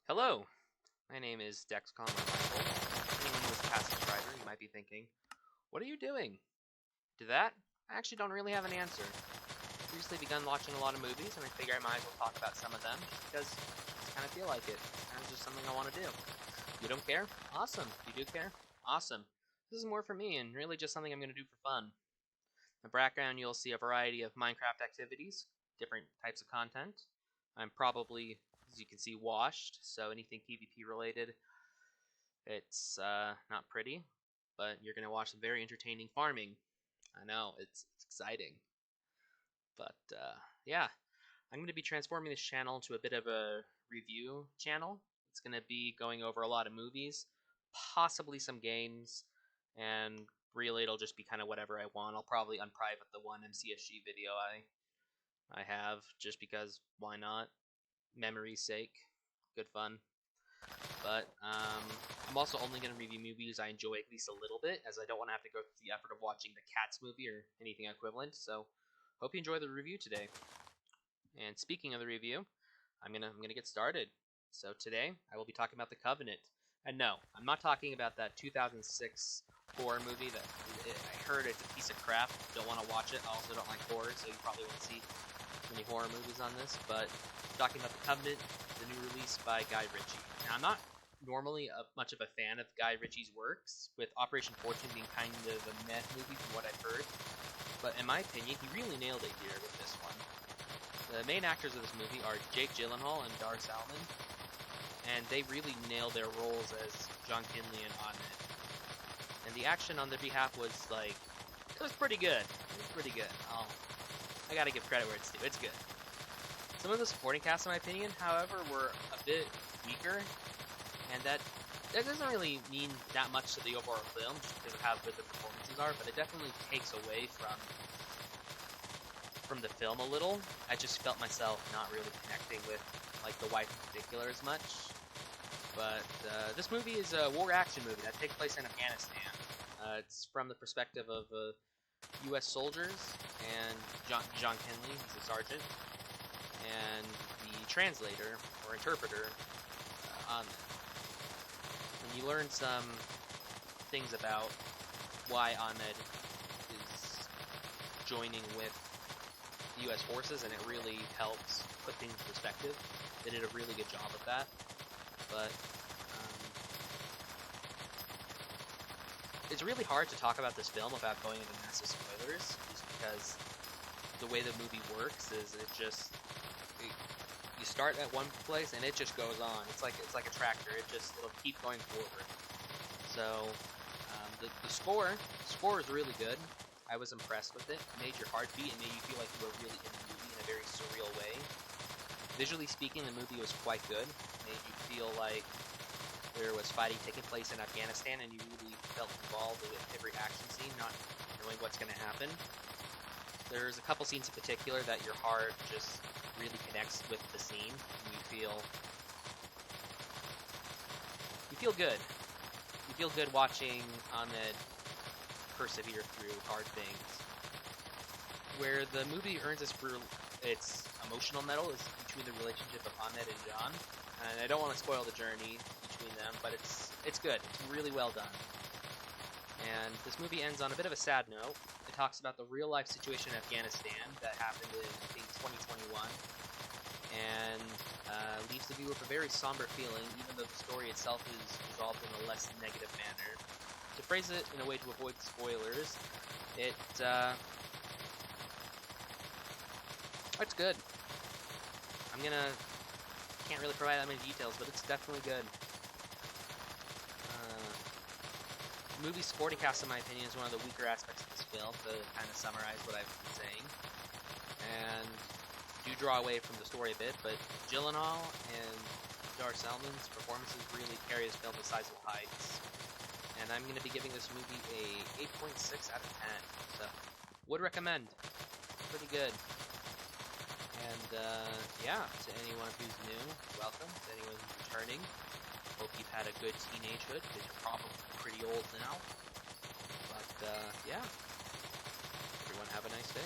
Hello, my name is Dexcom Michael. Anyone who is a past subscriber, you might be thinking, what are you doing? To that, I actually don't really have an answer. I've recently begun watching a lot of movies, and I figure I might as well talk about some of them, just because I just kind of feel like it. It's just something I want to do. You don't care? Awesome. You do care? Awesome. This is more for me, and really just something I'm going to do for fun. In the background, you'll see a variety of Minecraft activities, different types of content. I'm probably, as you can see, washed, so anything PvP related, it's not pretty, but you're going to watch some very entertaining farming. I know, it's exciting. But yeah, I'm going to be transforming this channel into a bit of a review channel. It's going to be going over a lot of movies, possibly some games, and really it'll just be kind of whatever I want. I'll probably unprivate the one MCSG video I have, just because why not? Memory's sake, good fun. But I'm also only going to review movies I enjoy at least a little bit, as I don't want to have to go through the effort of watching the Cats movie or anything equivalent. So hope you enjoy the review today. And speaking of the review, I'm gonna get started. So today I will be talking about The Covenant. And no, I'm not talking about that 2006 horror movie that I heard it's a piece of crap. Don't want to watch it. I also don't like horror, so you probably won't see many horror movies on this. But I'm talking about The Covenant, the new release by Guy Ritchie. Now I'm not normally much of a fan of Guy Ritchie's works, with Operation Fortune being kind of a meh movie from what I've heard. But in my opinion, he really nailed it here with this one. The main actors of this movie are Jake Gyllenhaal and Dar Salmon, and they really nailed their roles as John Kinley and Ahmed. And the action on their behalf was like, it was pretty good. It was pretty good. I gotta give credit where it's due. It's good. Some of the supporting cast, in my opinion, however, were a bit weaker, and that doesn't really mean that much to the overall film, just because of how good the performances are, but it definitely takes away from the film a little. I just felt myself not really connecting with like the wife in particular as much. But this movie is a war action movie that takes place in Afghanistan. It's from the perspective of U.S. soldiers and John Kinley, he's a sergeant, and the translator or interpreter Ahmed. And you learn some things about why Ahmed is joining with the U.S. forces, and it really helps put things in perspective. They did a really good job of that. But it's really hard to talk about this film without going into massive spoilers, just because the way the movie works is you start at one place and it just goes on. It's like a tractor. It'll keep going forward. So the score is really good. I was impressed with it. It made your heart beat and made you feel like you were really in the movie in a very surreal way. Visually speaking, the movie was quite good. It made you feel like there was fighting taking place in Afghanistan, and you really felt involved with every action scene, not knowing what's going to happen. There's a couple scenes in particular that your heart just really connects with the scene, and you feel good. You feel good watching Ahmed persevere through hard things. Where the movie earns its emotional medal is between the relationship of Ahmed and John. And I don't want to spoil the journey between them, but it's good. It's really well done. And this movie ends on a bit of a sad note. It talks about the real-life situation in Afghanistan that happened in, I think, 2021, and leaves the viewer with a very somber feeling, even though the story itself is resolved in a less negative manner. To phrase it in a way to avoid spoilers, it's good. Can't really provide that many details, but it's definitely good. The movie's supporting cast, in my opinion, is one of the weaker aspects of this film, to kind of summarize what I've been saying. And do draw away from the story a bit, but Gyllenhaal and Dar Salmon's performances really carry this film to sizable heights. And I'm going to be giving this movie a 8.6 out of 10. So, would recommend. Pretty good. And, yeah, to anyone who's new, welcome. To anyone who's returning, hope you've had a good teenagehood, because you're probably pretty old now. But, yeah. Everyone have a nice day.